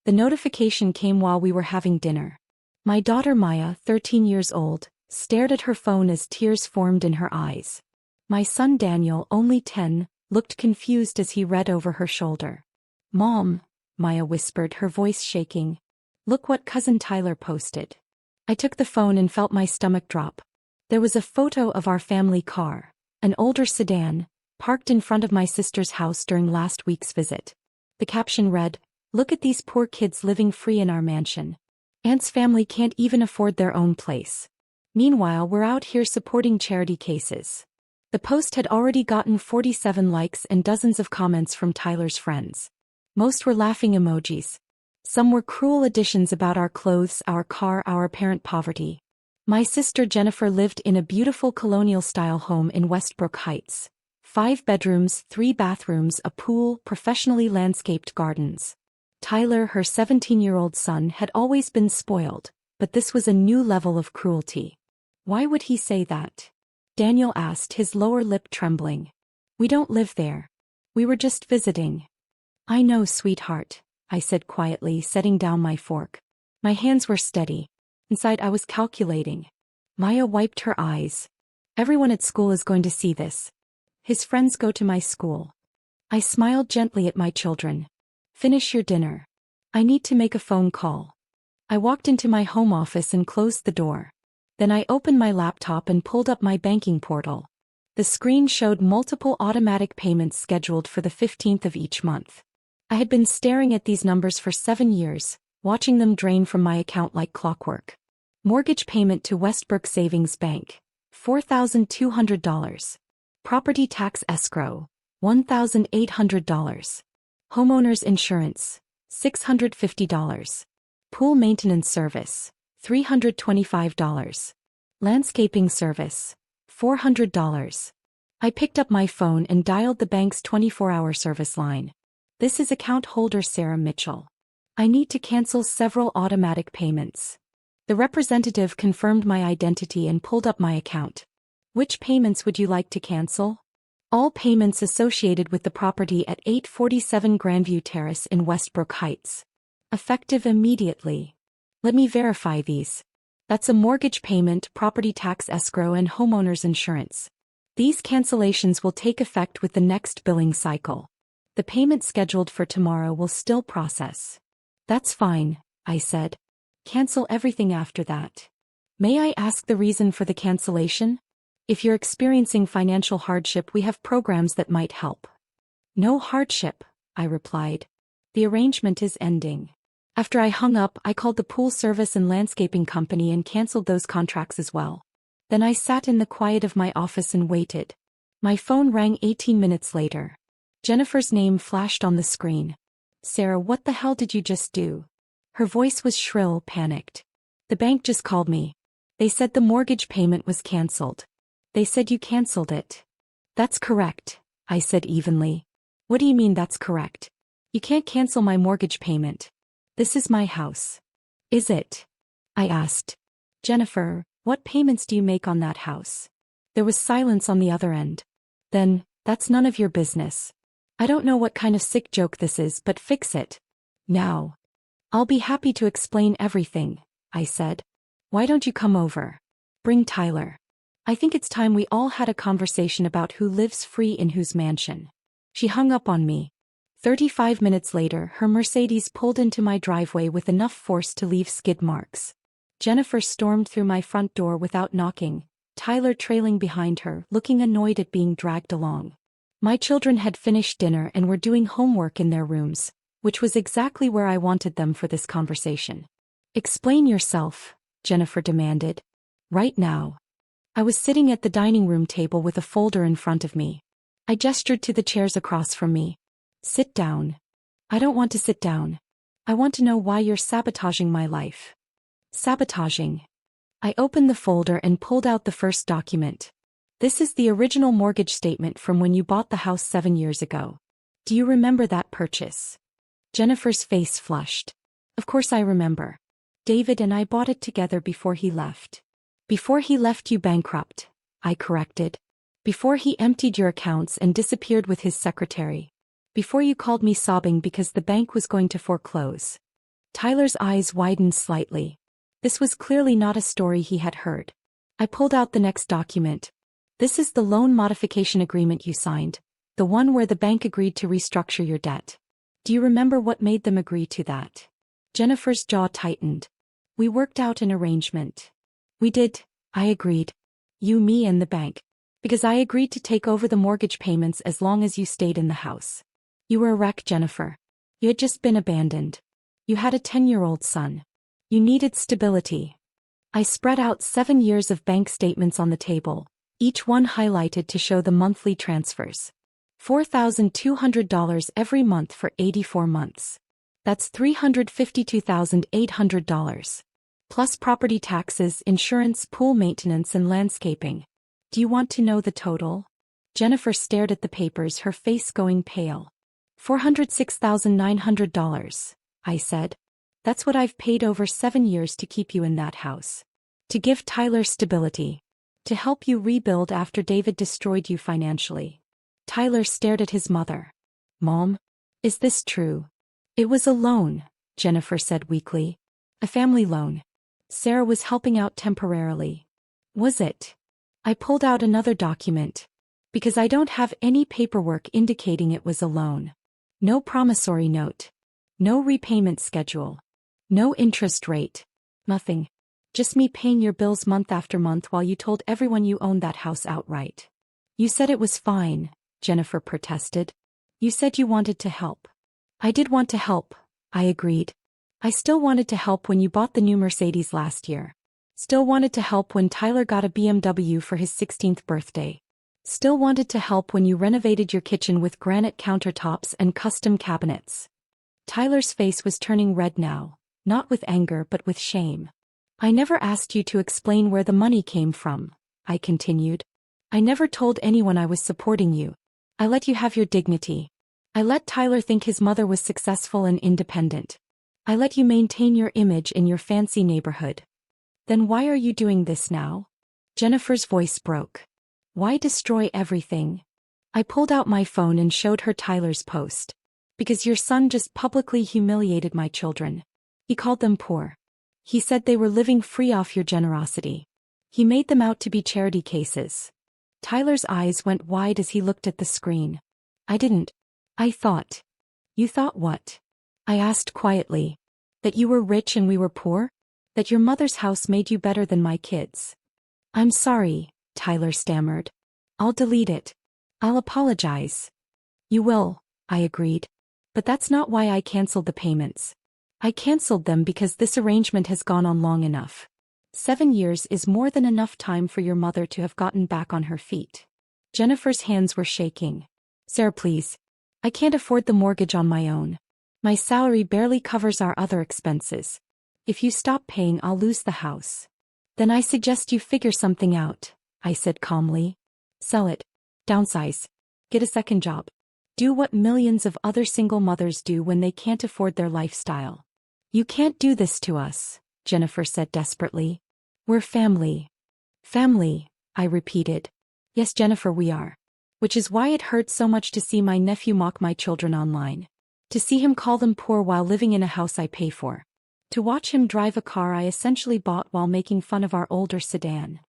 The notification came while we were having dinner. My daughter Maya, 13 years old, stared at her phone as tears formed in her eyes. My son Daniel, only 10, looked confused as he read over her shoulder. "Mom," Maya whispered, her voice shaking. "Look what cousin Tyler posted." I took the phone and felt my stomach drop. There was a photo of our family car, an older sedan, parked in front of my sister's house during last week's visit. The caption read, "Look at these poor kids living free in our mansion. Aunt's family can't even afford their own place. Meanwhile, we're out here supporting charity cases." The post had already gotten 47 likes and dozens of comments from Tyler's friends. Most were laughing emojis. Some were cruel additions about our clothes, our car, our apparent poverty. My sister Jennifer lived in a beautiful colonial-style home in Westbrook Heights. 5 bedrooms, 3 bathrooms, a pool, professionally landscaped gardens. Tyler, her 17-year-old son, had always been spoiled, but this was a new level of cruelty. "Why would he say that?" Daniel asked, his lower lip trembling. "We don't live there. We were just visiting." "I know, sweetheart," I said quietly, setting down my fork. My hands were steady. Inside I was calculating. Maya wiped her eyes. "Everyone at school is going to see this. His friends go to my school." I smiled gently at my children. "Finish your dinner. I need to make a phone call." I walked into my home office and closed the door. Then I opened my laptop and pulled up my banking portal. The screen showed multiple automatic payments scheduled for the 15th of each month. I had been staring at these numbers for 7 years, watching them drain from my account like clockwork. Mortgage payment to Westbrook Savings Bank, $4,200. Property tax escrow, $1,800. Homeowner's insurance, $650. Pool maintenance service, $325. Landscaping service, $400. I picked up my phone and dialed the bank's 24-hour service line. "This is account holder Sarah Mitchell. I need to cancel several automatic payments." The representative confirmed my identity and pulled up my account. "Which payments would you like to cancel?" "All payments associated with the property at 847 Grandview Terrace in Westbrook Heights. Effective immediately." "Let me verify these." "That's a mortgage payment, property tax escrow, and homeowner's insurance. These cancellations will take effect with the next billing cycle. The payment scheduled for tomorrow will still process." "That's fine," I said. "Cancel everything after that." "May I ask the reason for the cancellation?" "If you're experiencing financial hardship, we have programs that might help." "No hardship," I replied. "The arrangement is ending." After I hung up, I called the pool service and landscaping company and canceled those contracts as well. Then I sat in the quiet of my office and waited. My phone rang 18 minutes later. Jennifer's name flashed on the screen. "Sarah, what the hell did you just do?" Her voice was shrill, panicked. "The bank just called me. They said the mortgage payment was canceled." "They said you canceled it." "That's correct," I said evenly. "What do you mean that's correct? You can't cancel my mortgage payment. This is my house." "Is it?" I asked. "Jennifer, what payments do you make on that house?" There was silence on the other end. "Then, that's none of your business. I don't know what kind of sick joke this is, but fix it. Now." "I'll be happy to explain everything," I said. "Why don't you come over? Bring Tyler. I think it's time we all had a conversation about who lives free in whose mansion." She hung up on me. 35 minutes later, her Mercedes pulled into my driveway with enough force to leave skid marks. Jennifer stormed through my front door without knocking, Tyler trailing behind her, looking annoyed at being dragged along. My children had finished dinner and were doing homework in their rooms, which was exactly where I wanted them for this conversation. "Explain yourself," Jennifer demanded. "Right now." I was sitting at the dining room table with a folder in front of me. I gestured to the chairs across from me. "Sit down." "I don't want to sit down. I want to know why you're sabotaging my life." "Sabotaging?" I opened the folder and pulled out the first document. "This is the original mortgage statement from when you bought the house 7 years ago. Do you remember that purchase?" Jennifer's face flushed. "Of course I remember. David and I bought it together before he left." "Before he left you bankrupt," I corrected. "Before he emptied your accounts and disappeared with his secretary. Before you called me sobbing because the bank was going to foreclose." Tyler's eyes widened slightly. This was clearly not a story he had heard. I pulled out the next document. This is the loan modification agreement you signed, the one where the bank agreed to restructure your debt. Do you remember what made them agree to that? Jennifer's jaw tightened. We worked out an arrangement. We did, I agreed. You, me, and the bank. Because I agreed to take over the mortgage payments as long as you stayed in the house. You were a wreck, Jennifer. You had just been abandoned. You had a 10-year-old son. You needed stability. I spread out 7 years of bank statements on the table, each one highlighted to show the monthly transfers. $4,200 every month for 84 months. That's $352,800. Plus property taxes, insurance, pool maintenance, and landscaping. Do you want to know the total? Jennifer stared at the papers, her face going pale. $406,900, I said. That's what I've paid over 7 years to keep you in that house. To give Tyler stability. To help you rebuild after David destroyed you financially. Tyler stared at his mother. Mom? Is this true? It was a loan, Jennifer said weakly. A family loan. Sarah was helping out temporarily. Was it? I pulled out another document. Because I don't have any paperwork indicating it was a loan. No promissory note. No repayment schedule. No interest rate. Nothing. Just me paying your bills month after month while you told everyone you owned that house outright. You said it was fine, Jennifer protested. You said you wanted to help. I did want to help, I agreed. I still wanted to help when you bought the new Mercedes last year. Still wanted to help when Tyler got a BMW for his 16th birthday. Still wanted to help when you renovated your kitchen with granite countertops and custom cabinets. Tyler's face was turning red now, not with anger but with shame. I never asked you to explain where the money came from, I continued. I never told anyone I was supporting you. I let you have your dignity. I let Tyler think his mother was successful and independent. I let you maintain your image in your fancy neighborhood. Then why are you doing this now? Jennifer's voice broke. Why destroy everything? I pulled out my phone and showed her Tyler's post. Because your son just publicly humiliated my children. He called them poor. He said they were living free off your generosity. He made them out to be charity cases. Tyler's eyes went wide as he looked at the screen. I didn't. I thought. You thought what? I asked quietly. That you were rich and we were poor? That your mother's house made you better than my kids? I'm sorry, Tyler stammered. I'll delete it. I'll apologize. You will, I agreed. But that's not why I canceled the payments. I canceled them because this arrangement has gone on long enough. 7 years is more than enough time for your mother to have gotten back on her feet. Jennifer's hands were shaking. Sarah, please. I can't afford the mortgage on my own. My salary barely covers our other expenses. If you stop paying, I'll lose the house. Then I suggest you figure something out, I said calmly. Sell it. Downsize. Get a second job. Do what millions of other single mothers do when they can't afford their lifestyle. You can't do this to us, Jennifer said desperately. We're family. Family, I repeated. Yes, Jennifer, we are. Which is why it hurt so much to see my nephew mock my children online. To see him call them poor while living in a house I pay for. To watch him drive a car I essentially bought while making fun of our older sedan.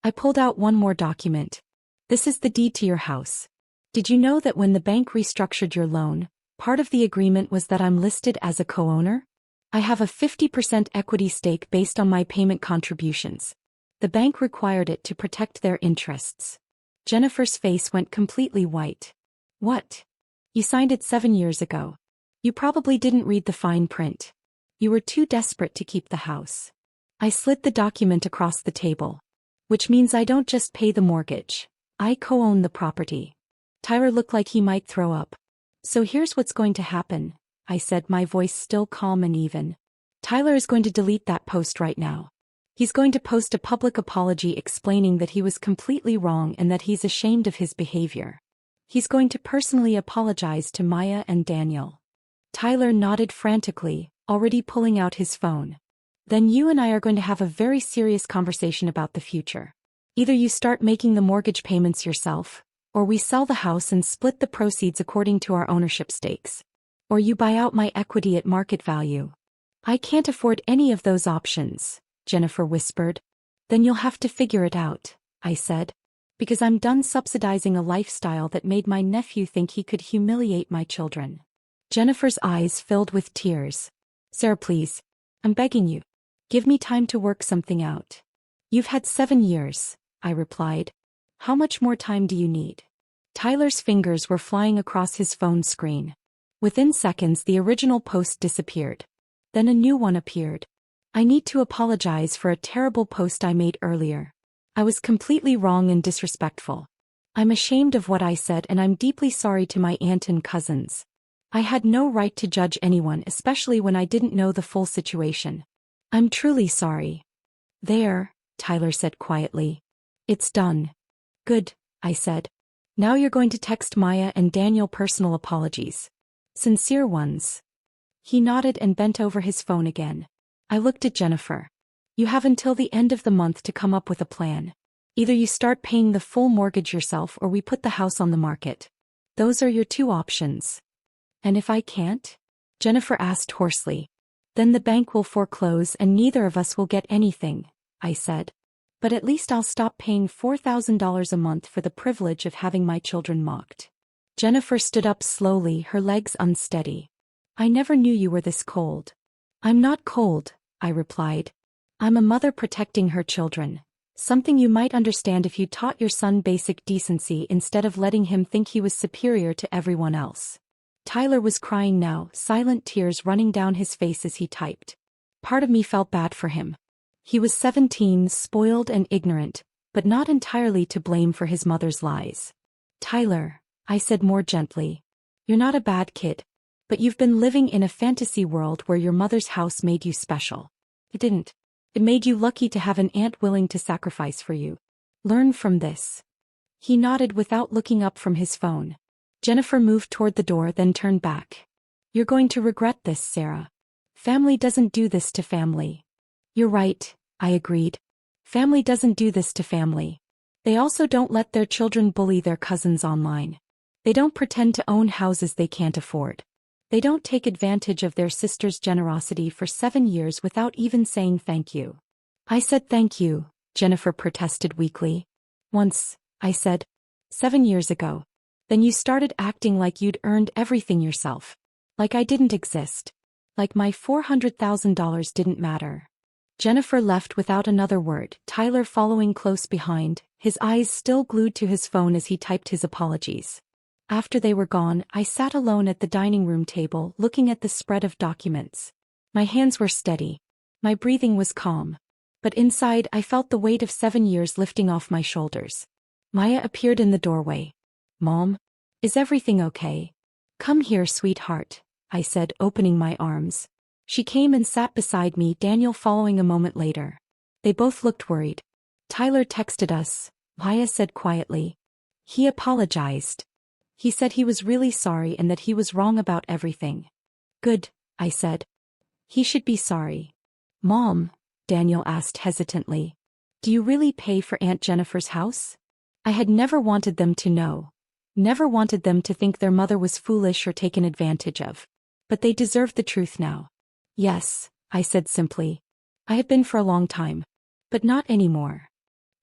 I pulled out one more document. This is the deed to your house. Did you know that when the bank restructured your loan, part of the agreement was that I'm listed as a co-owner? I have a 50% equity stake based on my payment contributions. The bank required it to protect their interests. Jennifer's face went completely white. What? You signed it 7 years ago. You probably didn't read the fine print. You were too desperate to keep the house. I slid the document across the table. Which means I don't just pay the mortgage. I co-own the property. Tyler looked like he might throw up. So here's what's going to happen, I said, my voice still calm and even. Tyler is going to delete that post right now. He's going to post a public apology explaining that he was completely wrong and that he's ashamed of his behavior. He's going to personally apologize to Maya and Daniel. Tyler nodded frantically, already pulling out his phone. Then you and I are going to have a very serious conversation about the future. Either you start making the mortgage payments yourself, or we sell the house and split the proceeds according to our ownership stakes. Or you buy out my equity at market value. I can't afford any of those options, Jennifer whispered. Then you'll have to figure it out, I said. Because I'm done subsidizing a lifestyle that made my nephew think he could humiliate my children. Jennifer's eyes filled with tears. Sarah, please. I'm begging you. Give me time to work something out. You've had 7 years, I replied. How much more time do you need? Tyler's fingers were flying across his phone screen. Within seconds, the original post disappeared. Then a new one appeared. I need to apologize for a terrible post I made earlier. I was completely wrong and disrespectful. I'm ashamed of what I said and I'm deeply sorry to my aunt and cousins. I had no right to judge anyone, especially when I didn't know the full situation. I'm truly sorry. There, Tyler said quietly. It's done. Good, I said. Now you're going to text Maya and Daniel personal apologies. Sincere ones. He nodded and bent over his phone again. I looked at Jennifer. You have until the end of the month to come up with a plan. Either you start paying the full mortgage yourself or we put the house on the market. Those are your 2 options. And if I can't? Jennifer asked hoarsely. Then the bank will foreclose and neither of us will get anything, I said. But at least I'll stop paying $4,000 a month for the privilege of having my children mocked. Jennifer stood up slowly, her legs unsteady. I never knew you were this cold. I'm not cold, I replied. I'm a mother protecting her children. Something you might understand if you taught your son basic decency instead of letting him think he was superior to everyone else. Tyler was crying now, silent tears running down his face as he typed. Part of me felt bad for him. He was 17, spoiled and ignorant, but not entirely to blame for his mother's lies. Tyler, I said more gently. You're not a bad kid. But you've been living in a fantasy world where your mother's house made you special. It didn't. It made you lucky to have an aunt willing to sacrifice for you. Learn from this. He nodded without looking up from his phone. Jennifer moved toward the door then turned back. You're going to regret this, Sarah. Family doesn't do this to family. You're right, I agreed. Family doesn't do this to family. They also don't let their children bully their cousins online. They don't pretend to own houses they can't afford. They don't take advantage of their sister's generosity for 7 years without even saying thank you. I said thank you, Jennifer protested weakly. Once, I said. 7 years ago. Then you started acting like you'd earned everything yourself. Like I didn't exist. Like my $400,000 didn't matter. Jennifer left without another word, Tyler following close behind, his eyes still glued to his phone as he typed his apologies. After they were gone, I sat alone at the dining room table looking at the spread of documents. My hands were steady. My breathing was calm. But inside I felt the weight of 7 years lifting off my shoulders. Maya appeared in the doorway. Mom? Is everything okay? Come here, sweetheart, I said, opening my arms. She came and sat beside me, Daniel following a moment later. They both looked worried. Tyler texted us, Maya said quietly. He apologized. He said he was really sorry and that he was wrong about everything. Good, I said. He should be sorry. Mom, Daniel asked hesitantly. Do you really pay for Aunt Jennifer's house? I had never wanted them to know. Never wanted them to think their mother was foolish or taken advantage of. But they deserved the truth now. Yes, I said simply. I have been for a long time. But not anymore.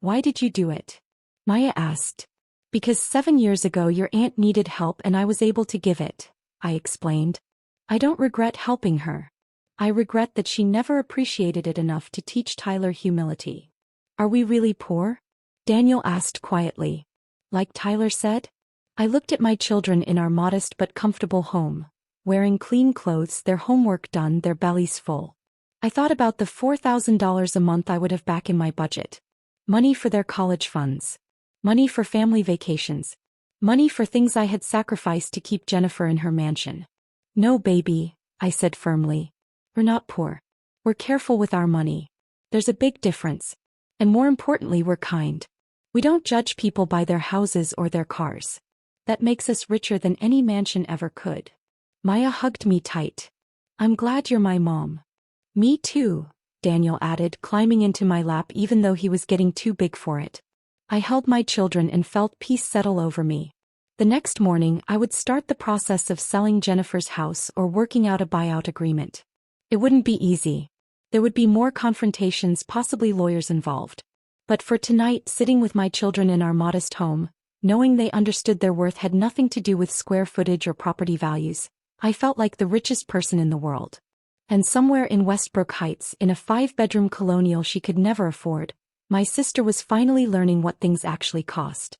Why did you do it? Maya asked. Because 7 years ago your aunt needed help and I was able to give it, I explained. I don't regret helping her. I regret that she never appreciated it enough to teach Tyler humility. Are we really poor? Daniel asked quietly. Like Tyler said? I looked at my children in our modest but comfortable home, wearing clean clothes, their homework done, their bellies full. I thought about the $4,000 a month I would have back in my budget. Money for their college funds. Money for family vacations. Money for things I had sacrificed to keep Jennifer in her mansion. No, baby, I said firmly. We're not poor. We're careful with our money. There's a big difference. And more importantly, we're kind. We don't judge people by their houses or their cars. That makes us richer than any mansion ever could. Maya hugged me tight. I'm glad you're my mom. Me too, Daniel added, climbing into my lap even though he was getting too big for it. I held my children and felt peace settle over me. The next morning I would start the process of selling Jennifer's house or working out a buyout agreement. It wouldn't be easy. There would be more confrontations, possibly lawyers involved. But for tonight, sitting with my children in our modest home, knowing they understood their worth had nothing to do with square footage or property values, I felt like the richest person in the world. And somewhere in Westbrook Heights, in a 5-bedroom colonial she could never afford, my sister was finally learning what things actually cost.